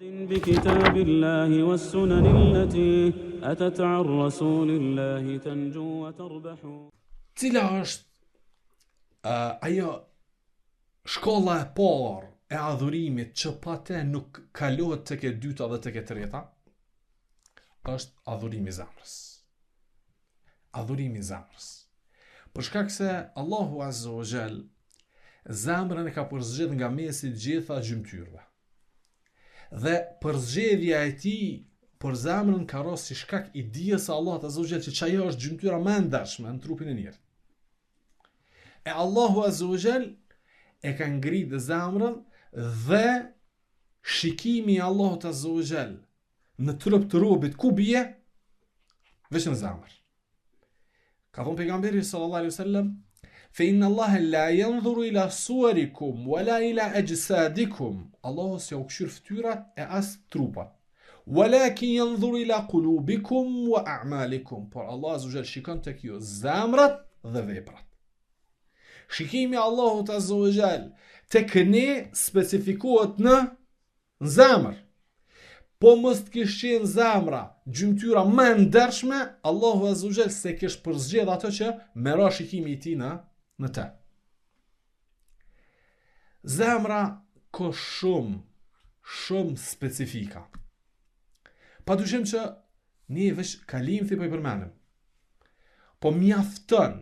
بكتاب الله والسنن التي أتت عن رسول الله تنجو وتربح. Cila është ajo shkolla e parë e adhurimit që pa te nuk kalohet tek e dyta dhe tek e treta? Është adhurimi i zemrës. Adhurimi i zemrës. Për shkak se Allahu Azza wa Jall zemrën e ka përzgjedh nga mesi të gjitha gjymtyrëve. Dhe përzgjedhja e tij për zemrën ka rënë si shkak i dijes së Allahut Azza wa Jall që ajo është gjymtyra më e ndershme në trupin e njerit. E Allahu Azza wa Jall e ka ngritë zemrën dhe shikimi i Allahut Azza wa Jall në trup të robit ku bie? Veç në zemër. Ka thonë pejgamberi sallallahu alaihi wasallam: "Fa inna Allaha la yanzuru ila suwarikum wala ila ajsadikum." Allahu s'ja u këshyr fytyrat e as trupat. "Walakin yanzuru ila qulubikum wa a'malikum." Por Allah Azza wa Jall shikon tek ju zemrat dhe veprat. Shikimi i Allahut Azza wa Jall tek ne specifikohet në zemër. Po mos të kish qenë zemra gjymtyra më e ndershme, Allahu Azza wa Jall se kish përzgjedh ato që me ra shikimi i tij në te. Zemra ka shumë specifika. Padyshim që ne veç kalimthi po I përmenim. Po mjafton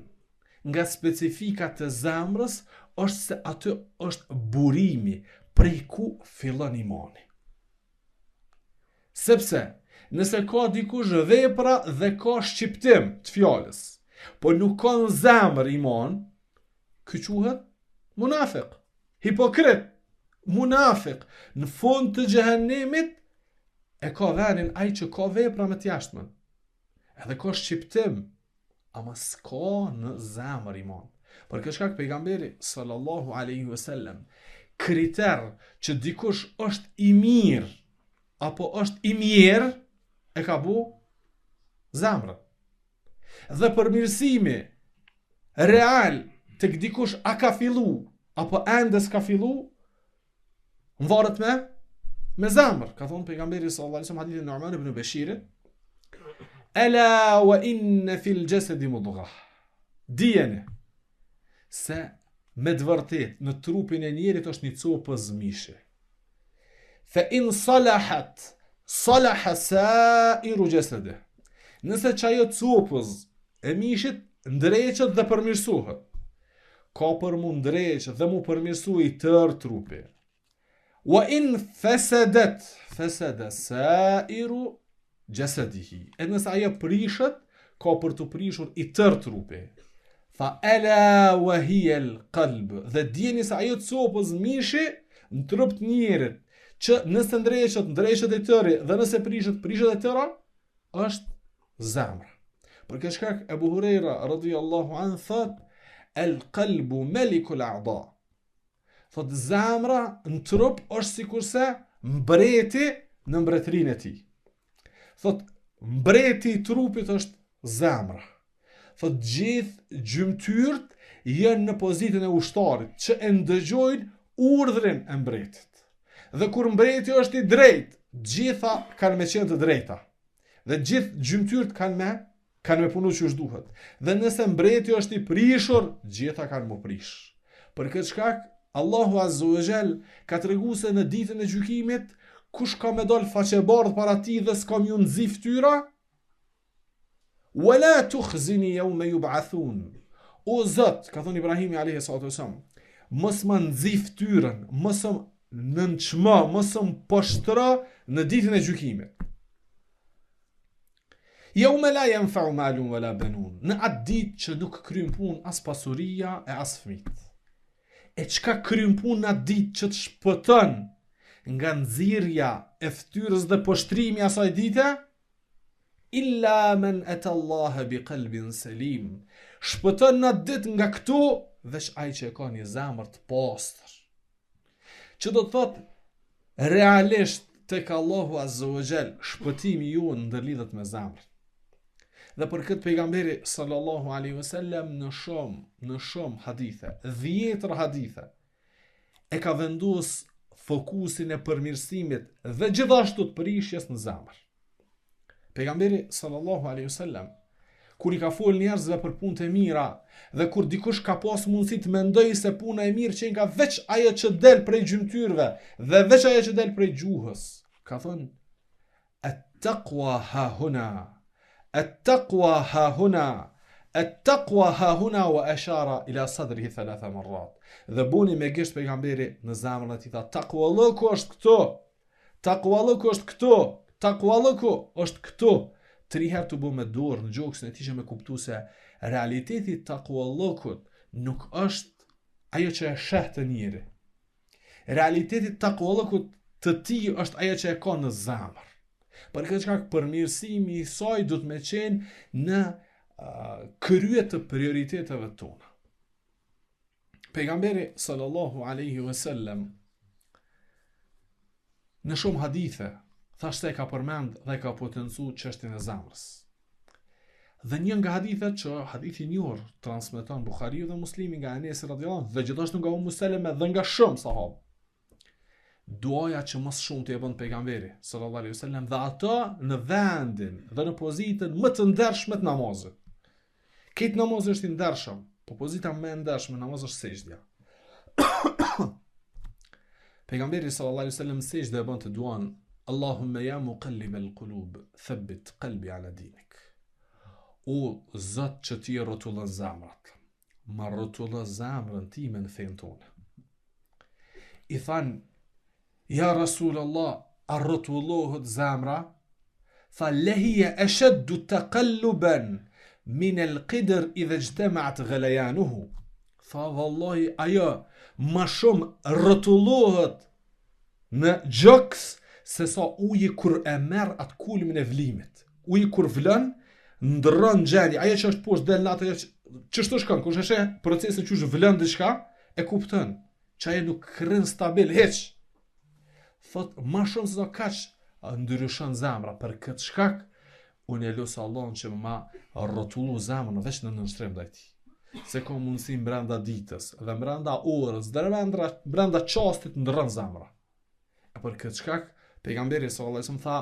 nga specifikat e zemrës është se aty është burimi prej ku fillon imani. Sepse nëse ka dikush vepra dhe ka shqiptim të fjalës, po nuk ka në zemër iman, ky quhet munafik, hipokrit, munafik. Në fund të xhehenemit e ka venin ai që ka vepra me të jashtmen. Edhe ka shqiptim, ama s'ka në zemër iman. Për këtë shkak pejgamberi sallallahu alaihi wasallam kriter që dikush është I mirë apo është I mirë e ka bu zemrën. Dhe përmirësimi real tek dikush a ka fillu apo ende s'ka fillu, varet me zemër. Ka thonë pejgamberi sallallahu alaihi wasallam hadithin e Nu'man ibn Bashirit: "Ala wa inna fil jasadi mudghah." Dijeni se me të vërtet në trupin e njerit është një copëz mishi. Fa in salahat salaha sa'iru jasadihi. Nëse çajo copëz e mishit ndreqet dhe përmirësohet, ka për mu ndreqet dhe mu përmirësu I tërë trupi. Wa in fasadat fasada sa'iru jasadihi. E nëse ajo prishet, ka për të prishur I tërë trupi. Fa ala wa hiya al-qalb. Dhe dijeni se ajo copëz mishi në trup të njerit që nëse ndreqet e tëri dhe nëse prishet e tëra, është zemra. Për këtë shkak Abu Huraira radhiyallahu anhu thot: "El-qalbu malikul a'da." Thot zemra në trup është sikurse mbreti në mbretërinë e tij. Thot mbreti I trupit është zemra. Thot gjithë gjymtyrt janë në pozitën e ushtarit që e ndëgjojnë urdhrin e mbretit. Dhe kur mbreti është I drejt, gjitha kanë me qenë të drejta. Dhe gjithë gjymtyrt kanë me punu që është duhet. Dhe nëse mbreti është I prishur, gjitha kanë mu prish. Për këtë shkak, Allahu Azza wa Jall ka tregu se në ditën e gjykimit, kush ka me dal faqebardh para tij dhe s'ka më nxi fytyra, wala tukhzini yawma yub'athun. O Zot, ka thënë Ibrahimi alayhi salatu wasalam, mos më nxi fytyrën, mos më nënçmo, mos më poshtro në ditën e gjykimit. Yawma la yanfa'u malun wala banun. Në atë ditë që nuk kryen punë as pasuria e as fëmijët. E çka kryen punë në atë ditë që të shpëton nga nxirrja e fytyrës dhe poshtrimi asaj dite? Illa man ata Allah bi qalbin salim. Shpëton në atë ditë nga këtu veç ai që ka një zemër të pastër. Që do të thotë realisht tek Allahu Azza wa Jall shpëtimi ju ndërlidhet me zemrën. Dhe për këtë pejgamberi sallallahu alaihi wasallam në shumë hadithe, 10 hadithe, e ka vendos fokusin e përmirësimit dhe gjithashtu të prishjes në zemër. Pejgamberi sallallahu alaihi wasallam kur i ka fol njerëzve për punët e mira dhe kur dikush ka pas mundësi të mendoj se puna e mirë që nga veç ajo që del prej gjymtyrve dhe veç ajo që del prej gjuhës, ka thënë at-taqwa ha huna, at-taqwa ha huna, at-taqwa ha huna wa ashara ila sadrihi 3 marrat. Dhe buni me gisht pejgamberi në zemrën e tij, tha taqwallahu është këtu. Taqwallahu është këtu. Taqwallahu është këtu. 3 herë të bu me dorë në gjoksin e tij që me kuptu se realiteti taqwallahut nuk është ajo që e sheh të njëri. Realiteti taqwallahut të tij është ajo që e ka në zemër. Për këtë shkak përmirësimi i saj do të më qenë në krye të prioriteteve tona. Pejgamberi sallallahu alaihi wasallam në shumë hadithe thashtë e ka përmend dhe ka potencu çështjen e zemrës. Dhe një nga hadithet që hadithi i njohur transmeton Buhariu dhe Muslimi nga Enes radhiyallahu anhu dhe gjithashtu nga Ummu Seleme dhe nga shumë sahabë. Duaja që më shumë të e bën pejgamberi sallallahu alaihi wasallam dhe ato në vendin dhe në pozitën më të ndershme të namazit. Këtë namaz është i ndershëm, po pozita më e ndershme namaz është sejdja. Pejgamberi sallallahu alaihi wasallam sejdë e bën të duan Allahumma ya muqallib al-qulub, thabbit qalbi ala dinik. O Zot që ti rrotullon zemrat, ma rrotullon zemrën time në fen tonë. I than, ja Rasul Allah, a rrotullohet zemra? Tha, lehije ashaddu taqalluban min al-qidr idha ijtama'at ghalayanuhu. Tha, vallahi ajo ma shumë rrotullohet në gjoks se sa uji kur e merr atë kulmin e vlimit. Uji kur vlën, ndërron gjendje. Ajo që është poshtë del natë, ç'është shkon, kur sheh procesin që është vlën diçka, e kupton që ajo nuk rrin stabil hiç. Thot më shumë se sa kaç ndryshon zemra për këtë shkak, unë e lut Allahun që më rrotullu zemrën veç në nënshtrem ndaj tij. Se ka mundësi brenda ditës dhe brenda orës, dhe brenda çastit ndërron zemra. E për këtë shkak pejgamberi sallallahu alaihi wasallam tha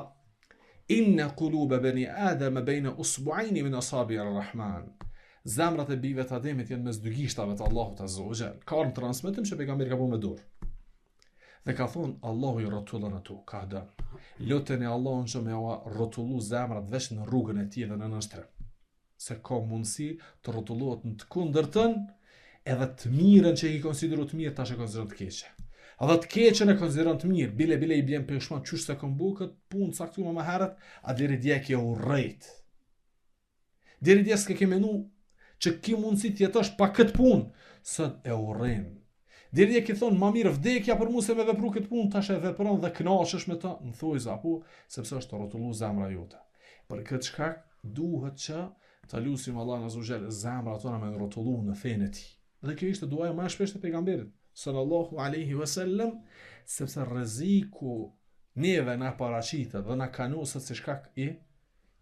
inna quluba bani adama bayna usbu'ayn min asabi' ar-rahman. Zemrat e bijve të Ademit janë mes dy gishtave të Allahut azza wa jall. Ka në transmetim që pejgamberi ka bërë me dorë. Dhe ka thonë Allahu i rrotullon ato, ka dënë. Luteni Allahun që me rrotullu zemrat veç në rrugën e tij dhe në nënshtrem. Se ka mundësi të rrotullohet në të kundërtën, edhe të mirën që i konsideru të mirë tash e konsideron të keqe. Edhe të keqen e konsideron të mirë, bile i bjen peshman qysh se këmbu këtë punë caktuar më herët, a deri dje ke urrejt. Deri dje s'ke ke menu që ki mundësi të jetosh pa këtë punë, sot e urrejm. Deri dje ke thonë, ma mirë vdekja për mu se me vepru këtë punë, tash e vepron dhe knaqesh me ta, në thojza, apo, sepse është të rrotullu zemra jote. Për këtë shkak, duhet që të lusim Allah në zujel, zemra tona me rrotullu në fenë e tij. Dhe kjo ishte duaja më e shpeshtë e pejgamberit sallallahu alaihi wasallam, sepse rreziku neve na paraqitet dhe na kanoset si shkak i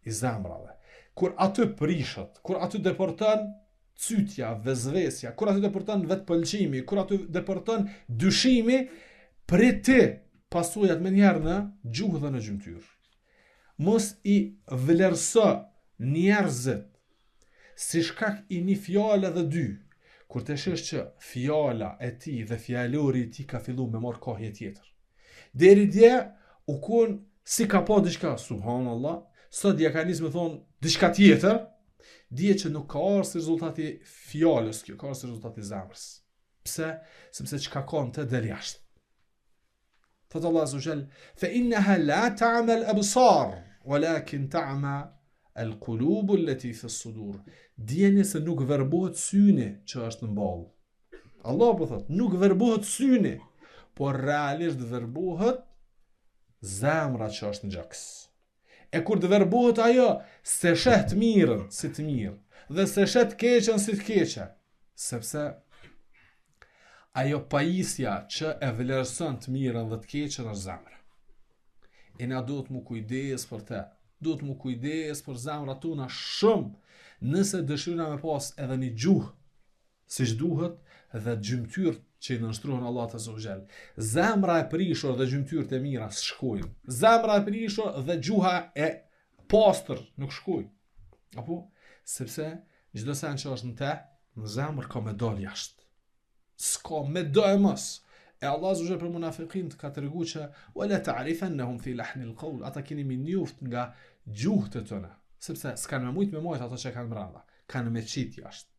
zemrave. Kur aty prishet, kur aty deporton cytja, vezvesja, kur aty deporton vetpëlqimi, kur aty deporton dyshimi, priti pasojat me njerë në gjuhë dhe në gjymtyr. Mos i vlerëso njerëzit si shkak i një fjale dhe dy, kur të shesh që fjala e ti dhe fjalori i ti ka fillu me marrë kohje tjetër. Deri dje u kon si ka pa diçka, subhanallah, sot dje ka nisë me thonë diçka tjetër, dje që nuk ka arë si rezultati fjales kjo, ka arë si rezultati zemrës. Pse? Sepse që ka kanë të del jashtë. Thëtë Allah azza wa jall, fa innaha la ta'mal absar, walakin ta'ma al-qulubu allati fi as-sudur. Dijeni se nuk verbohet syni që është në ballë. Allah po thot, nuk verbohet syni, por realisht verbohet zemra që është në gjaks. E kur të verbohet ajo, se shet të mirën si të mirë, dhe se shet keqen si të keqe, sepse ajo pajisja që e vlerëson të mirën dhe të keqen është zemra. E na duhet mu kujdes për te, duhet mu kujdes për zemra tona shumë, nëse dëshirojmë me pas edhe një gjuhë siç duhet dhe gjymtyrët që i nënshtrohen Allahut azza wa jall. Zemra e prishur dhe gjymtyrët e mira s'shkojnë. Zemra e prishur dhe gjuha e pastër nuk shkojnë. Apo sepse çdo sen që është në te, në zemër ka me dal jashtë. S'ka me do e mos. E Allah azza wa jall për munafiqin ka treguar që wala ta'rifannahum fi lahnil qawl, ata keni me njoft nga gjuhët e tyre, sepse s'kan me mujt me mojt ato që kanë brenda, kanë me qit jashtë.